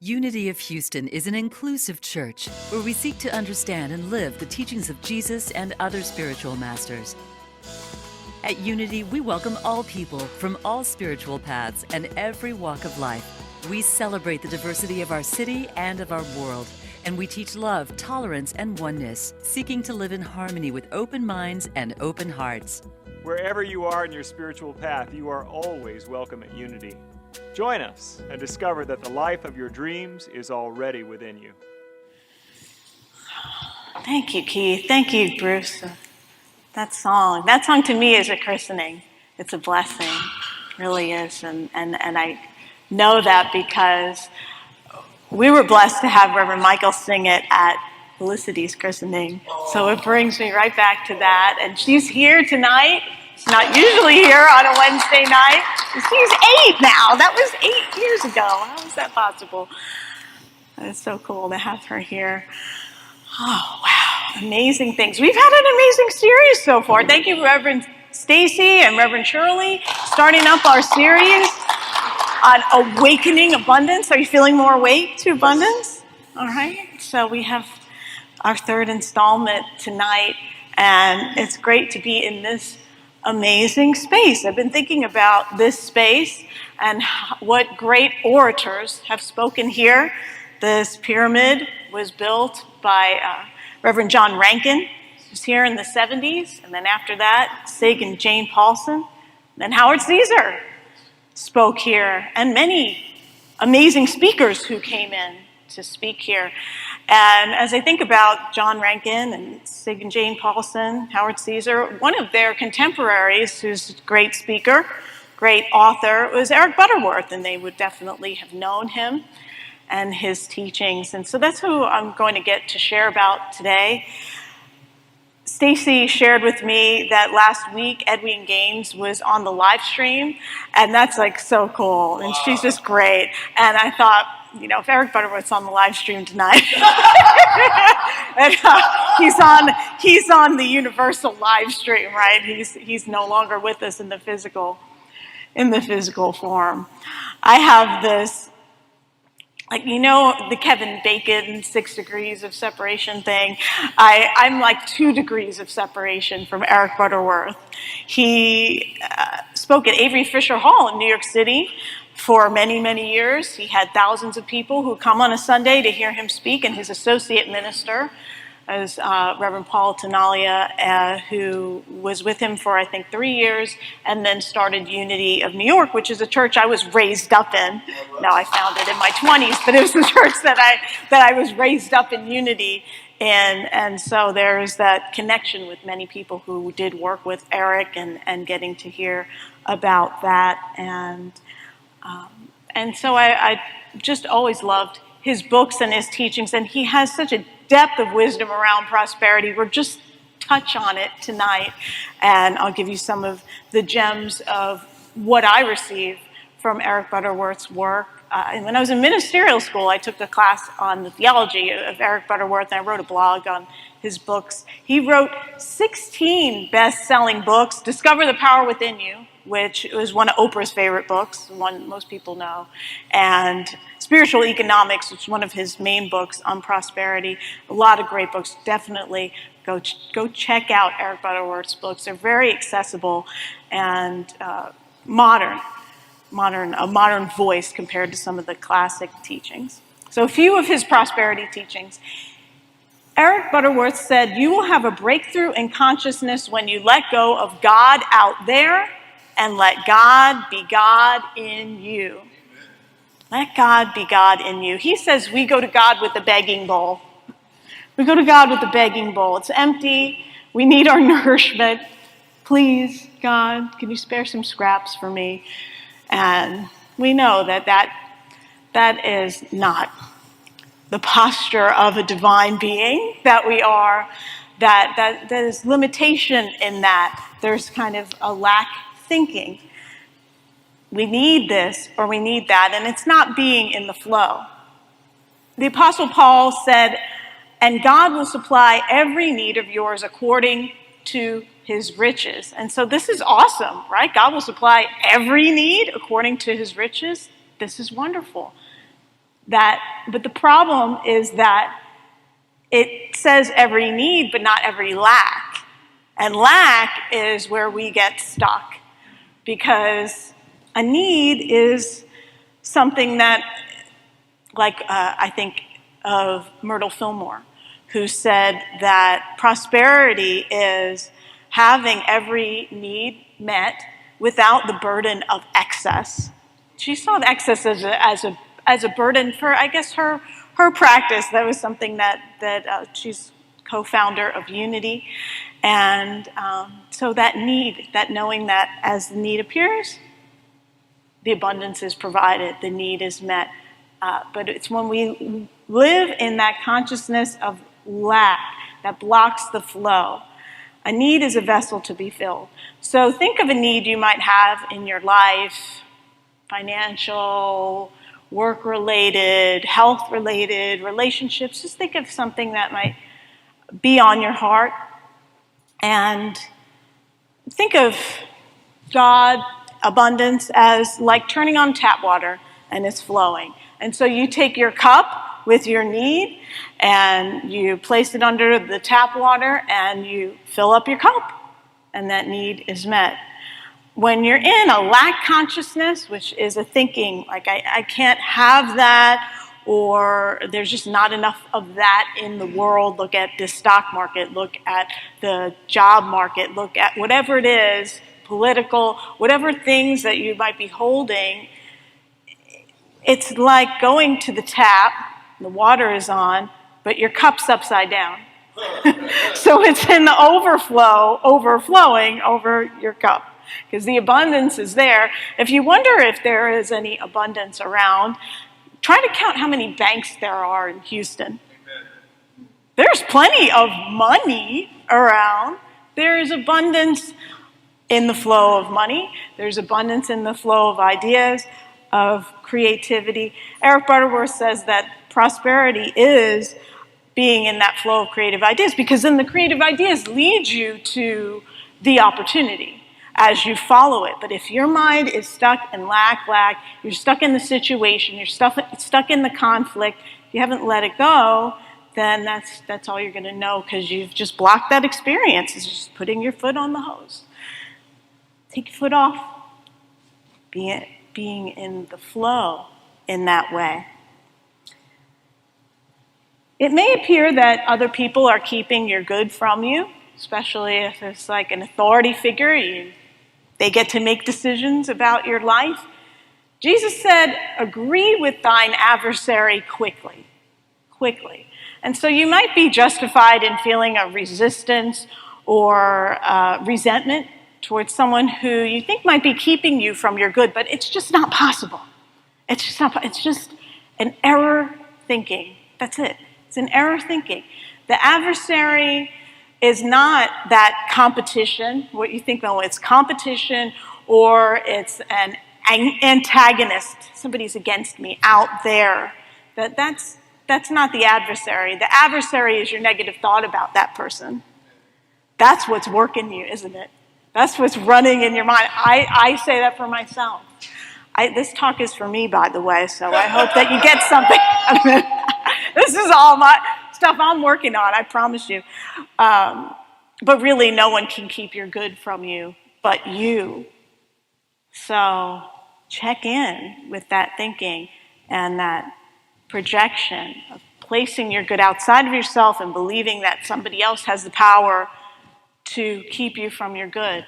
Unity of Houston is an inclusive church where we seek to understand and live the teachings of Jesus and other spiritual masters. At Unity, we welcome all people from all spiritual paths and every walk of life. We celebrate the diversity of our city and of our world, and we teach love, tolerance, and oneness, seeking to live in harmony with open minds and open hearts. Wherever you are in your spiritual path, you are always welcome at Unity. Join us and discover that the life of your dreams is already within you. Thank you, Keith. Thank you, Bruce. That song to me is a christening. It's a blessing, it really is. And I know that because we were blessed to have Reverend Michael sing it at Felicity's christening. So it brings me right back to that. And she's here tonight. She's not usually here on a Wednesday night. She's 8 now. That was 8 years ago. How is that possible? It's so cool to have her here. Oh, wow. Amazing things. We've had an amazing series so far. Thank you, Reverend Stacy and Reverend Shirley, starting up our series on awakening abundance. Are you feeling more awake to abundance? All right. So we have our third installment tonight, and it's great to be in this amazing space. I've been thinking about this space and what great orators have spoken here. This pyramid was built by Reverend John Rankin, who was here in the 70s, and then after that, Sig and Jane Paulson. Then Howard Caesar spoke here, and many amazing speakers who came in to speak here. And as I think about John Rankin and Sig and Jane Paulson, Howard Caesar, one of their contemporaries who's a great speaker, great author, was Eric Butterworth, and they would definitely have known him and his teachings. And so that's who I'm going to get to share about today. Stacy shared with me that last week Edwin Gaines was on the live stream, and that's like so cool, and she's just great. And I thought, you know, if Eric Butterworth's on the live stream tonight, and, he's on the universal live stream, right? He's no longer with us in the physical form. I have this, like, you know, the Kevin Bacon 6 degrees of separation thing. I'm like 2 degrees of separation from Eric Butterworth. He spoke at Avery Fisher Hall in New York City for many, many years. He had thousands of people who come on a Sunday to hear him speak, and his associate minister is Reverend Paul Tenalia, who was with him for, I think, 3 years, and then started Unity of New York, which is a church I was raised up in. Now, I found it in my 20s, but it was the church that I was raised up in Unity in. And so there's that connection with many people who did work with Eric and getting to hear about that. And so I just always loved his books and his teachings, and he has such a depth of wisdom around prosperity. We'll just touch on it tonight, and I'll give you some of the gems of what I received from Eric Butterworth's work. And when I was in ministerial school, I took a class on the theology of Eric Butterworth, and I wrote a blog on his books. He wrote 16 best-selling books. Discover the Power Within You, which was one of Oprah's favorite books, one most people know, and Spiritual Economics, which is one of his main books on prosperity. A lot of great books. Definitely go check out Eric Butterworth's books. They're very accessible and a modern voice compared to some of the classic teachings. So a few of his prosperity teachings. Eric Butterworth said, "You will have a breakthrough in consciousness when you let go of God out there and let God be God in you." Let God be God in you. He says we go to God with a begging bowl. We go to God with a begging bowl. It's empty. We need our nourishment. Please, God, can you spare some scraps for me? And we know that is not the posture of a divine being that we are, that there's limitation in that. There's kind of a lack thinking. We need this or we need that, and it's not being in the flow. The Apostle Paul said, "And God will supply every need of yours according to his riches." And so this is awesome, right? God will supply every need according to his riches. This is wonderful. But the problem is that it says every need, but not every lack. And lack is where we get stuck, because a need is something that, like I think of Myrtle Fillmore, who said that prosperity is having every need met without the burden of excess. She saw the excess as a burden for, I guess, her practice. That was something that she's co-founder of Unity. And so that need, that knowing that as the need appears, the abundance is provided, the need is met. But it's when we live in that consciousness of lack that blocks the flow. A need is a vessel to be filled. So think of a need you might have in your life, financial, work-related, health-related, relationships. Just think of something that might be on your heart. And think of God, abundance, as like turning on tap water and it's flowing. And so you take your cup with your need and you place it under the tap water and you fill up your cup, and that need is met. When you're in a lack consciousness, which is a thinking like I can't have that, or there's just not enough of that in the world, look at the stock market, look at the job market, look at whatever it is, political, whatever things that you might be holding, it's like going to the tap, the water is on, but your cup's upside down. So it's in the overflowing over your cup, because the abundance is there. If you wonder if there is any abundance around, try to count how many banks there are in Houston. Amen. There's plenty of money around. There is abundance in the flow of money. There's abundance in the flow of ideas, of creativity. Eric Butterworth says that prosperity is being in that flow of creative ideas, because then the creative ideas lead you to the opportunity as you follow it. But if your mind is stuck in lack, you're stuck in the situation, you're stuck in the conflict, you haven't let it go, then that's all you're going to know, because you've just blocked that experience. It's just putting your foot on the hose. Take your foot off. Being in the flow in that way. It may appear that other people are keeping your good from you, especially if it's like an authority figure. They get to make decisions about your life. Jesus said, agree with thine adversary quickly. And so you might be justified in feeling a resistance or resentment towards someone who you think might be keeping you from your good, but it's just not possible. It's just an error thinking. That's it. It's an error thinking. The adversary is not that competition, what you think, no, it's competition, or it's an antagonist, somebody's against me out there. That's not the adversary. The adversary is your negative thought about that person. That's what's working you, isn't it? That's what's running in your mind. I say that for myself. This talk is for me, by the way, so I hope that you get something. This is all my stuff I'm working on, I promise you. But really, no one can keep your good from you but you. So check in with that thinking and that projection of placing your good outside of yourself and believing that somebody else has the power to keep you from your good.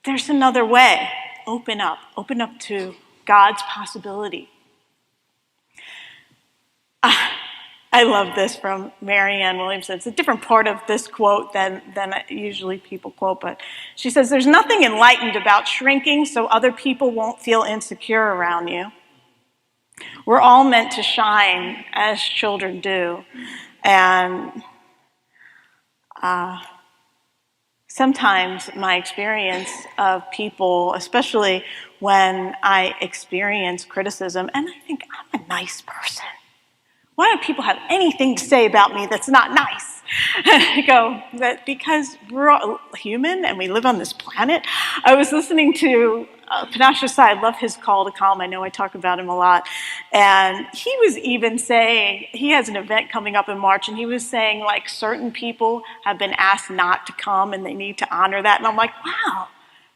There's another way. Open up to God's possibility. I love this from Marianne Williamson. It's a different part of this quote than usually people quote, but she says, there's nothing enlightened about shrinking so other people won't feel insecure around you. We're all meant to shine as children do. And sometimes my experience of people, especially when I experience criticism, and I think I'm a nice person. Why do people have anything to say about me that's not nice? I go, that because we're all human and we live on this planet. I was listening to Panache Desai, I love his call to calm. I know I talk about him a lot. And he was even saying, he has an event coming up in March, and he was saying, like, certain people have been asked not to come, and they need to honor that. And I'm like, wow,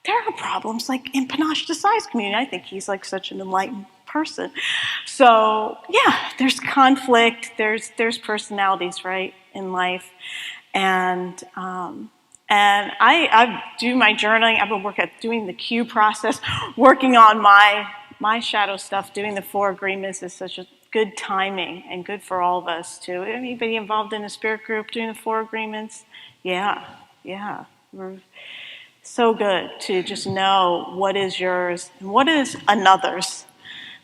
there are problems, like, in Panache Desai's community. I think he's, like, such an enlightened person. So, yeah, there's conflict. There's personalities, right, in life. And I do my journaling. I've been doing the Q process, working on my shadow stuff. Doing the 4 agreements is such a good timing and good for all of us too. Anybody involved in a spirit group doing the 4 agreements? Yeah. We're so good to just know what is yours and what is another's.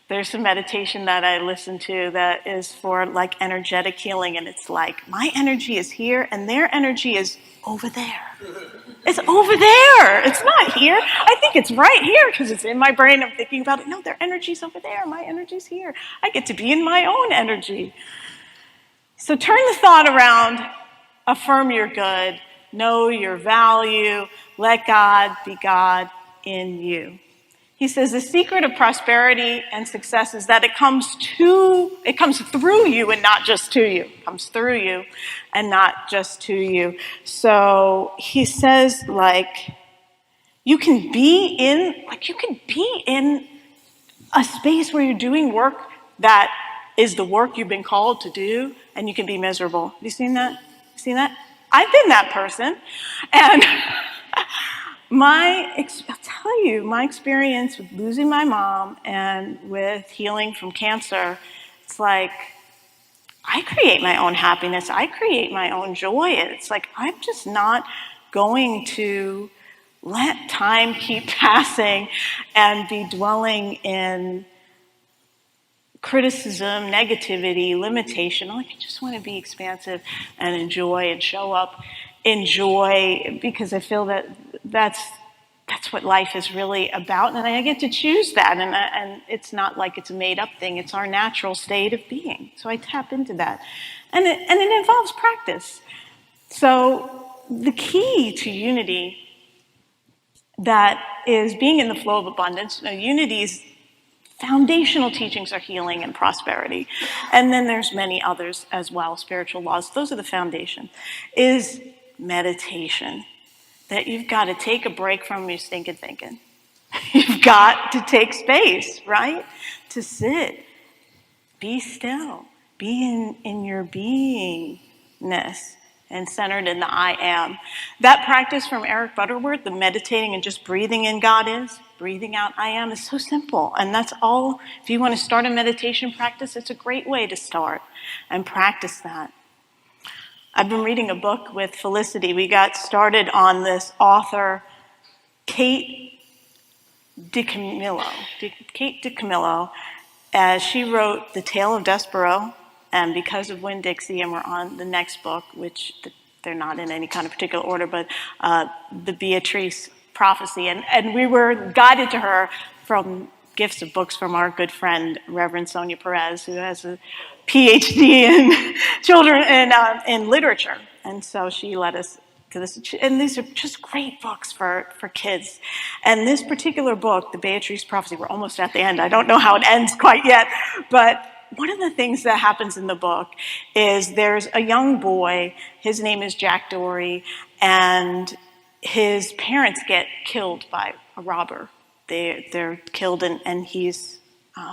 There's some meditation that I listen to that is for like energetic healing, and it's like, my energy is here and their energy is over there. It's over there. It's not here. I think it's right here because it's in my brain. I'm thinking about it. No, their energy's over there. My energy's here. I get to be in my own energy. So turn the thought around. Affirm your good. Know your value. Let God be God in you. He says the secret of prosperity and success is that it comes through you and not just to you. It comes through you and not just to you. So he says, like, you can be in a space where you're doing work that is the work you've been called to do, and you can be miserable. Have you seen that? I've been that person. And I'll tell you, my experience with losing my mom and with healing from cancer, it's like, I create my own happiness. I create my own joy. It's like, I'm just not going to let time keep passing and be dwelling in criticism, negativity, limitation. Like, I just want to be expansive and enjoy and show up in joy, because I feel that that's what life is really about, and I get to choose that, and it's not like it's a made-up thing. It's our natural state of being. So I tap into that, and it involves practice. So the key to unity, that is being in the flow of abundance. Unity's foundational teachings are healing and prosperity, and then there's many others as well. Spiritual laws. Those are the foundation. Is meditation. That you've got to take a break from your stinking thinking. You've got to take space, right? To sit, be still, be in your beingness and centered in the I am. That practice from Eric Butterworth, the meditating and just breathing in God is, breathing out I am, is so simple. And that's all. If you want to start a meditation practice, it's a great way to start and practice that. I've been reading a book with Felicity. We got started on this author, Kate DiCamillo. As she wrote The Tale of Despereaux, and Because of Winn-Dixie, and we're on the next book, which they're not in any kind of particular order, but the Beatrice Prophecy. And we were guided to her from gifts of books from our good friend, Reverend Sonia Perez, who has a PhD in children in literature. And so she led us to this. And these are just great books for kids. And this particular book, The Beatrice Prophecy, we're almost at the end. I don't know how it ends quite yet. But one of the things that happens in the book is there's a young boy. His name is Jack Dory. And his parents get killed by a robber. They're killed, and he's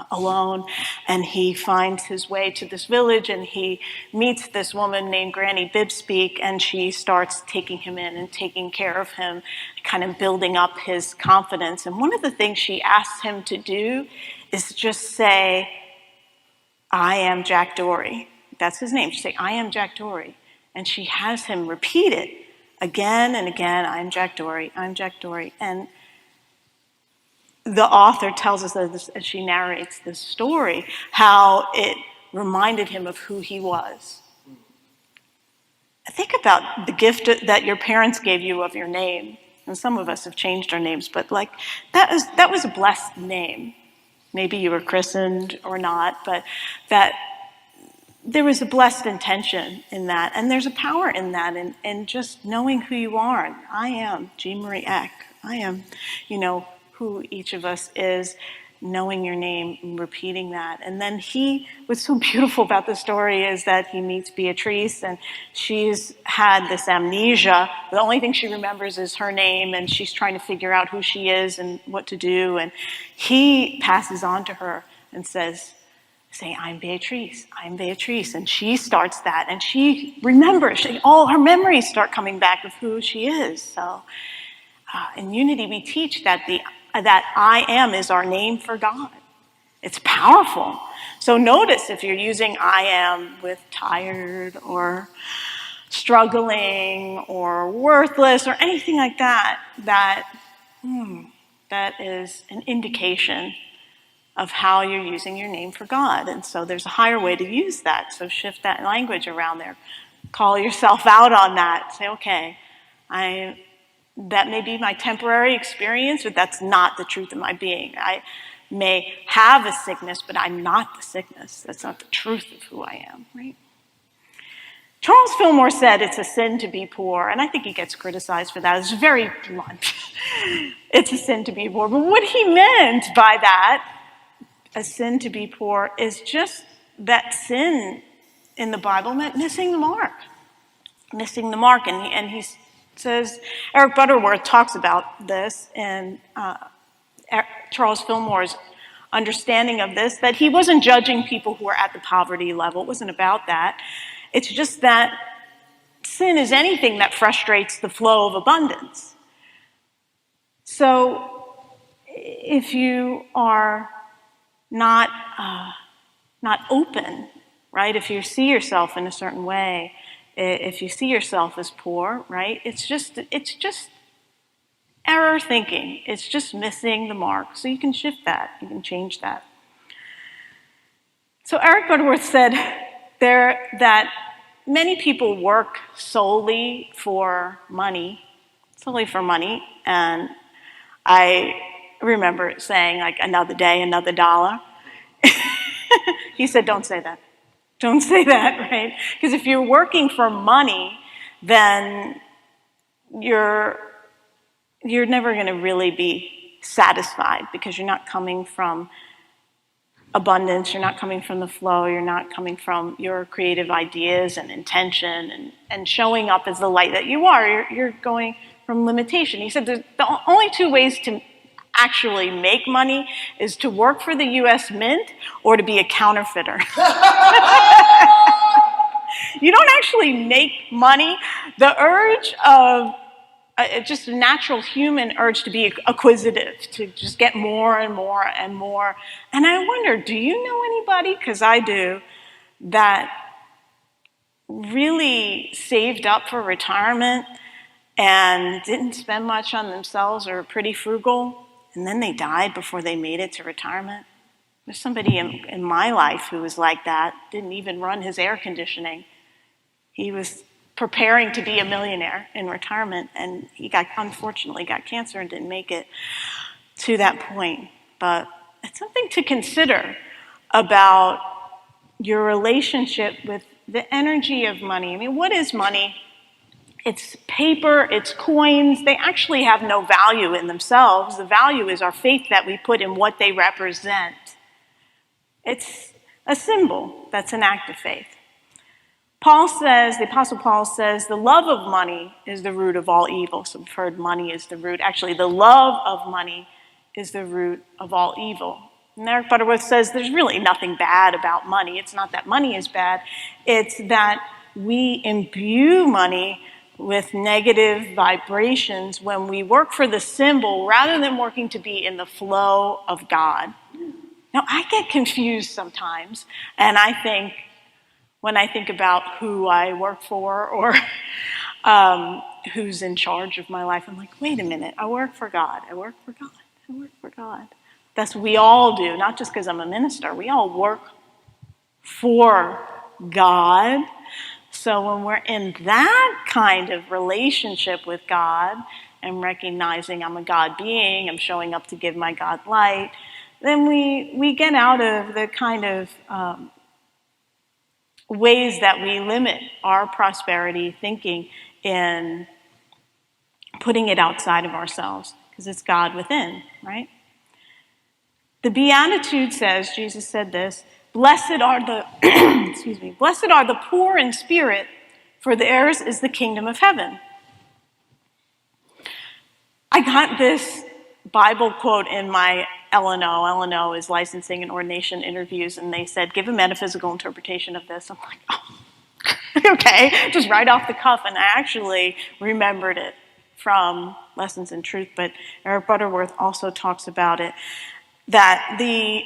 alone, and he finds his way to this village, and he meets this woman named Granny Bibspeak, and she starts taking him in and taking care of him, kind of building up his confidence. And one of the things she asks him to do is just say, I am Jack Dory. That's his name. She say, I am Jack Dory. And she has him repeat it again and again, I'm Jack Dory, I'm Jack Dory. And the author tells us that as she narrates this story, how it reminded him of who he was. Think about the gift that your parents gave you of your name. And some of us have changed our names, but like that was a blessed name. Maybe you were christened or not, but that there was a blessed intention in that. And there's a power in that, and just knowing who you are. I am Jeanmarie Eck. I am, who each of us is, knowing your name and repeating that. And then what's so beautiful about the story is that he meets Beatrice, and she's had this amnesia. The only thing she remembers is her name, and she's trying to figure out who she is and what to do. And he passes on to her and say, I'm Beatrice, I'm Beatrice. And she starts that, and she remembers, all her memories start coming back of who she is. So in Unity, we teach that that I am is our name for God. It's powerful. So notice if you're using I am with tired or struggling or worthless or anything like that, that is an indication of how you're using your name for God. And so there's a higher way to use that. So shift that language around there. Call yourself out on that. Say, okay, that may be my temporary experience, but that's not the truth of my being. I may have a sickness, but I'm not the sickness. That's not the truth of who I am, right? Charles Fillmore said it's a sin to be poor, and I think he gets criticized for that. It's very blunt. It's a sin to be poor. But what he meant by that, a sin to be poor, is just that sin in the Bible meant missing the mark. Missing the mark. And he says, Eric Butterworth talks about this in Charles Fillmore's understanding of this, that he wasn't judging people who are at the poverty level. It wasn't about that. It's just that sin is anything that frustrates the flow of abundance. So if you are not open, right? If you see yourself in a certain way, if you see yourself as poor, right? It's just error thinking. It's just missing the mark. So you can shift that. You can change that. So Eric Butterworth said that many people work solely for money, and I remember saying, like, another day, another dollar. He said, don't say that. Don't say that, right? Because if you're working for money, then you're never going to really be satisfied, because you're not coming from abundance, you're not coming from the flow, you're not coming from your creative ideas and intention and showing up as the light that you are. You're going from limitation. He said the only two ways to actually make money is to work for the U.S. Mint or to be a counterfeiter. You don't actually make money. The urge of just a natural human urge to be acquisitive, to just get more and more and more. And I wonder, do you know anybody, because I do, that really saved up for retirement and didn't spend much on themselves, or pretty frugal, and then they died before they made it to retirement? There's somebody in my life who was like that, didn't even run his air conditioning. He was preparing to be a millionaire in retirement, and he unfortunately got cancer and didn't make it to that point. But it's something to consider about your relationship with the energy of money. I mean, what is money? It's paper, it's coins. They actually have no value in themselves. The value is our faith that we put in what they represent. It's a symbol that's an act of faith. The Apostle Paul says, the love of money is the root of all evil. So we've heard money is the root. Actually, the love of money is the root of all evil. And Eric Butterworth says there's really nothing bad about money. It's not that money is bad. It's that we imbue money with negative vibrations when we work for the symbol rather than working to be in the flow of God. Now, I get confused sometimes, and when I think about who I work for or who's in charge of my life, I'm like, wait a minute, I work for God, I work for God, I work for God. That's what we all do, not just because I'm a minister. We all work for God. So when we're in that kind of relationship with God and recognizing I'm a God being, I'm showing up to give my God light, then we get out of the kind of ways that we limit our prosperity thinking in putting it outside of ourselves, because it's God within, right? The Beatitude says, Jesus said this, blessed are the, blessed are the poor in spirit, for theirs is the kingdom of heaven. I got this Bible quote in my L&O. L&O is licensing and ordination interviews, and they said, give a metaphysical interpretation of this. I'm like, oh, okay, just right off the cuff, and I actually remembered it from Lessons in Truth, but Eric Butterworth also talks about it, that the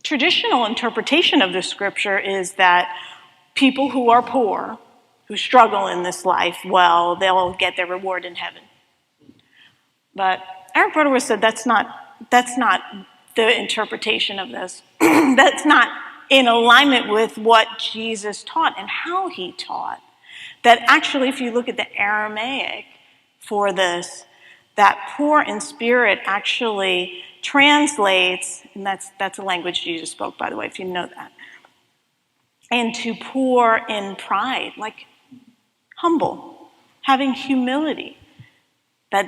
traditional interpretation of the scripture is that people who are poor, who struggle in this life, well, they'll get their reward in heaven. But Eric Butterworth said that's not the interpretation of this. That's not in alignment with what Jesus taught and how he taught. That actually, if you look at the Aramaic for this, that poor in spirit actually translates, and that's a language Jesus spoke, by the way, if you know that, into poor in pride, like humble, having humility, that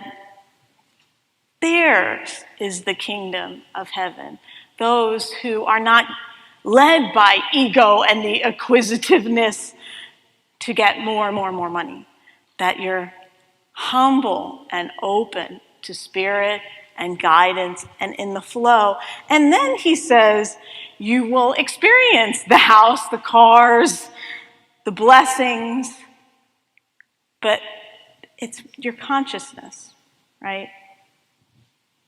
theirs is the kingdom of heaven. Those who are not led by ego and the acquisitiveness to get more and more and more money, that you're humble and open to spirit and guidance and in the flow. And then he says, you will experience the house, the cars, the blessings, but it's your consciousness, right?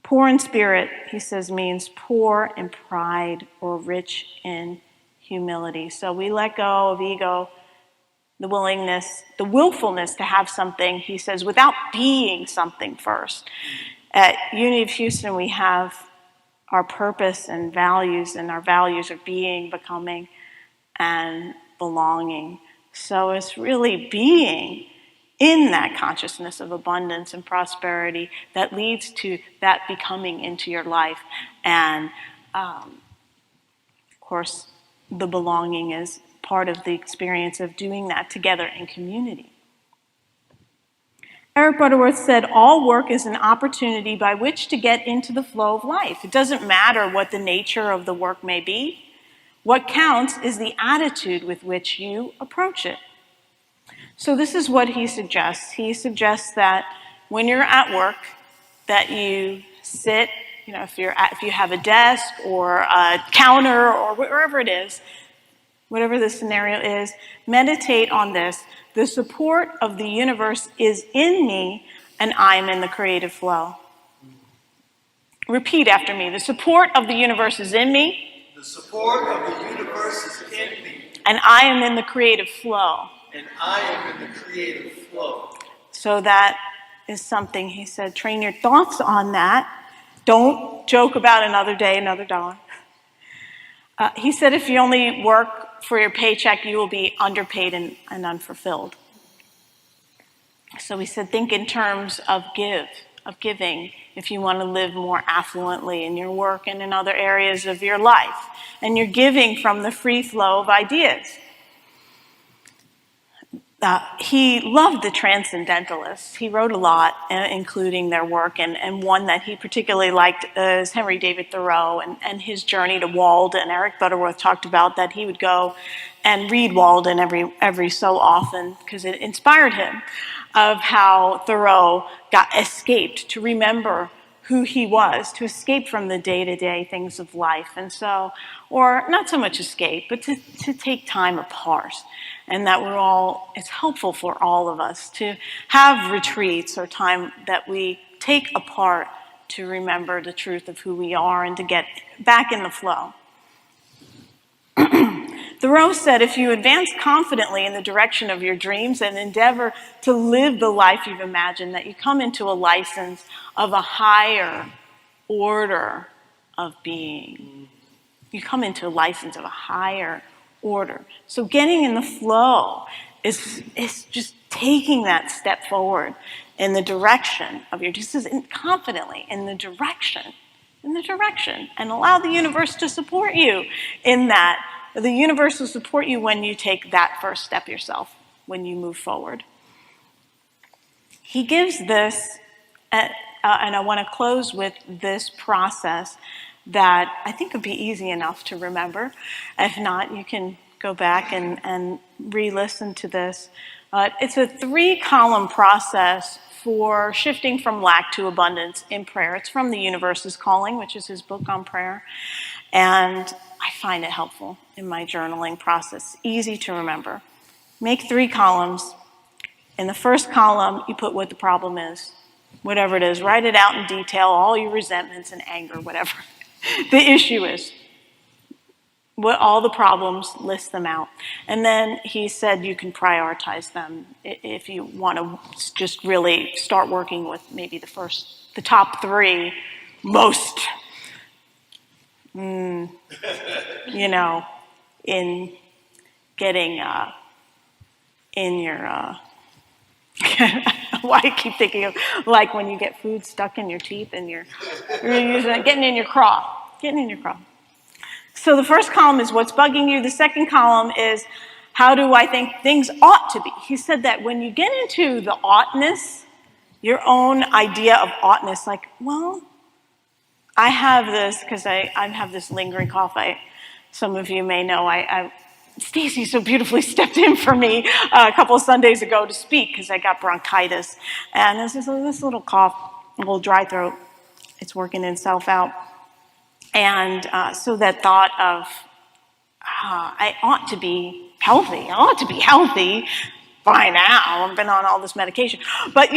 Poor in spirit, he says, means poor in pride or rich in humility. So we let go of ego, the willingness, the willfulness to have something, he says, without being something first. At Unity of Houston, we have our purpose and our values are being, becoming, and belonging. So it's really being in that consciousness of abundance and prosperity that leads to that becoming into your life. And, of course, the belonging is part of the experience of doing that together in community. Eric Butterworth said, all work is an opportunity by which to get into the flow of life. It doesn't matter what the nature of the work may be. What counts is the attitude with which you approach it. So this is what he suggests. He suggests that when you're at work, that you sit, if you have a desk or a counter or wherever it is, whatever the scenario is, meditate on this. The support of the universe is in me, and I am in the creative flow. Repeat after me. The support of the universe is in me. The support of the universe is in me. And I am in the creative flow. And I am in the creative flow. So that is something, he said, train your thoughts on that. Don't joke about another day, another dollar. He said if you only work for your paycheck, you will be underpaid and unfulfilled. So he said think in terms of giving, if you want to live more affluently in your work and in other areas of your life. And you're giving from the free flow of ideas. He loved the Transcendentalists. He wrote a lot, including their work, and one that he particularly liked is Henry David Thoreau and his journey to Walden. Eric Butterworth talked about that he would go and read Walden every so often because it inspired him of how Thoreau escaped to remember who he was, to escape from the day-to-day things of life. And so, or not so much escape, but to take time apart. And that it's helpful for all of us to have retreats or time that we take apart to remember the truth of who we are and to get back in the flow. Thoreau said, if you advance confidently in the direction of your dreams and endeavor to live the life you've imagined, that you come into a license of a higher order of being. You come into a license of a higher order. So getting in the flow is just taking that step forward in the direction of your, confidently in the direction, and allow the universe to support you in that. The universe will support you when you take that first step yourself, when you move forward. He gives this and I want to close with this process that I think would be easy enough to remember. If not, you can go back and re-listen to this. It's a 3-column process for shifting from lack to abundance in prayer. It's from The Universe's Calling, which is his book on prayer. And I find it helpful in my journaling process. Easy to remember. Make 3 columns. In the first column, you put what the problem is. Whatever it is, write it out in detail, all your resentments and anger, whatever the issue is. What all the problems, list them out. And then he said you can prioritize them if you want to just really start working with maybe the top 3 most, in getting in your, why I keep thinking of like when you get food stuck in your teeth and you're using it, getting in your craw. So the first column is what's bugging you. The second column is how do I think things ought to be. He said that when you get into the oughtness, your own idea of oughtness, like, well, I have this, because I have this lingering cough. Some of you may know, Stacy so beautifully stepped in for me a couple of Sundays ago to speak because I got bronchitis. And there's this little cough, a little dry throat. It's working itself out. And so that thought of, I ought to be healthy. I ought to be healthy by now. I've been on all this medication. But,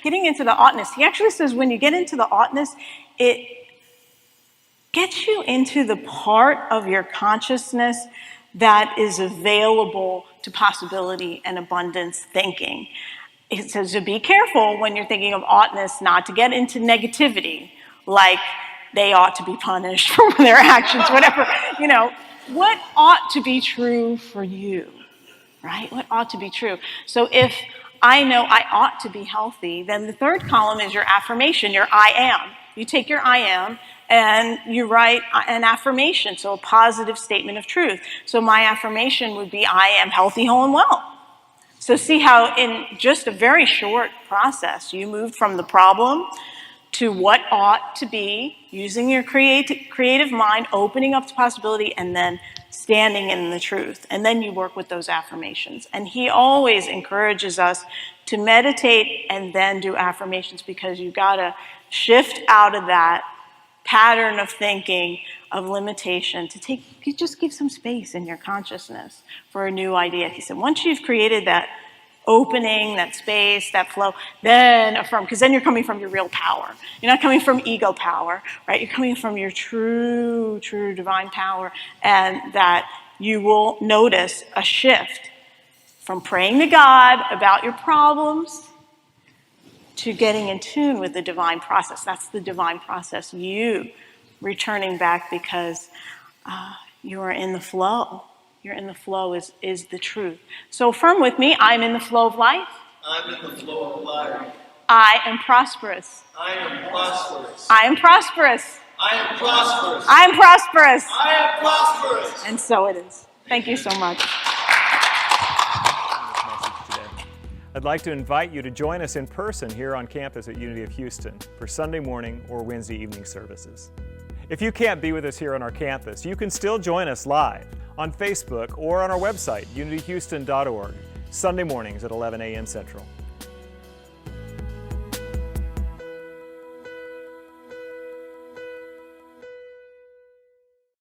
getting into the oughtness, he actually says when you get into the oughtness, it gets you into the part of your consciousness that is available to possibility and abundance thinking. It says to be careful when you're thinking of oughtness not to get into negativity, like they ought to be punished for their actions, whatever. What ought to be true for you, right? What ought to be true? So if I know I ought to be healthy, then the third column is your affirmation, your I am. You take your I am and you write an affirmation, so a positive statement of truth. So my affirmation would be, I am healthy, whole, and well. So see how in just a very short process, you moved from the problem to what ought to be, using your creative mind, opening up to possibility, and then standing in the truth. And then you work with those affirmations. And he always encourages us to meditate and then do affirmations, because you gotta shift out of that pattern of thinking, of limitation, you just give some space in your consciousness for a new idea. He said, once you've created that opening, that space, that flow, then affirm, because then you're coming from your real power. You're not coming from ego power, right? You're coming from your true divine power, and that you will notice a shift from praying to God about your problems to getting in tune with the divine process. That's the divine process. You returning back because you are in the flow. You're in the flow is the truth. So affirm with me, I'm in the flow of life. I'm in the flow of life. I am prosperous. I am prosperous. I am prosperous. I am prosperous. I am prosperous. I am prosperous. And so it is. Thank you so much. I'd like to invite you to join us in person here on campus at Unity of Houston for Sunday morning or Wednesday evening services. If you can't be with us here on our campus, you can still join us live on Facebook or on our website, unityhouston.org, Sunday mornings at 11 a.m. Central.